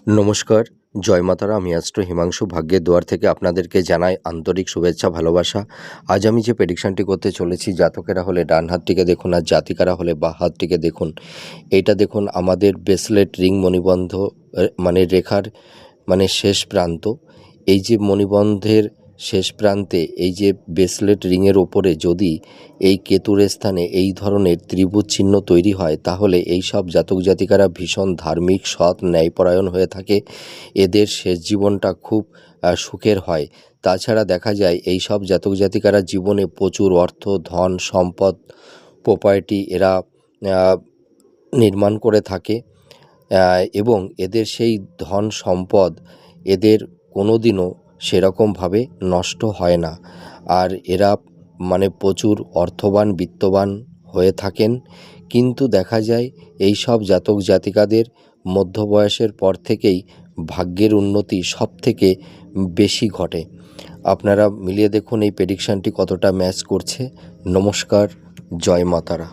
নমস্কার, জয় মাতারা। আমি অ্যাস্ট্রো হিমাংশু ভাগ্যের দুয়ার থেকে আপনাদেরকে জানাই আন্তরিক শুভেচ্ছা, ভালোবাসা। আজ আমি যে প্রেডিকশানটি করতে চলেছি, জাতকেরা হলে ডান হাতটিকে দেখুন আর জাতিকারা হলে বাঁ হাতটিকে দেখুন। এইটা দেখুন আমাদের ব্রেসলেট রিং মণিবন্ধ মানে রেখার শেষ প্রান্ত। এই যে মণিবন্ধের শেষ প্রান্তে এই যে ব্রেসলেট রিংয়ের ওপরে যদি এই কেতুর স্থানে এই ধরনের ত্রিভুজ চিহ্ন তৈরি হয়, তাহলে এই সব জাতক জাতিকারা ভীষণ ধার্মিক, সৎ, ন্যায়পরায়ণ হয়ে থাকে। এদের শেষ জীবনটা খুব সুখের হয়। তাছাড়া দেখা যায় এই সব জাতক জাতিকারা জীবনে প্রচুর অর্থ, ধন, সম্পদ, প্রপার্টি এরা নির্মাণ করে থাকে এবং এদের সেই ধন সম্পদ এদের কোনো দিনও সেরকমভাবে নষ্ট হয় না। আর এরা প্রচুর অর্থবান, বিত্তবান হয়ে থাকেন। কিন্তু দেখা যায় এই সব জাতক জাতিকাদের মধ্য বয়সের পর থেকেই ভাগ্যের উন্নতি সব থেকে বেশি ঘটে। আপনারা মিলিয়ে দেখুন এই প্রেডিকশানটি কতটা ম্যাচ করছে। নমস্কার, জয় মাতারা।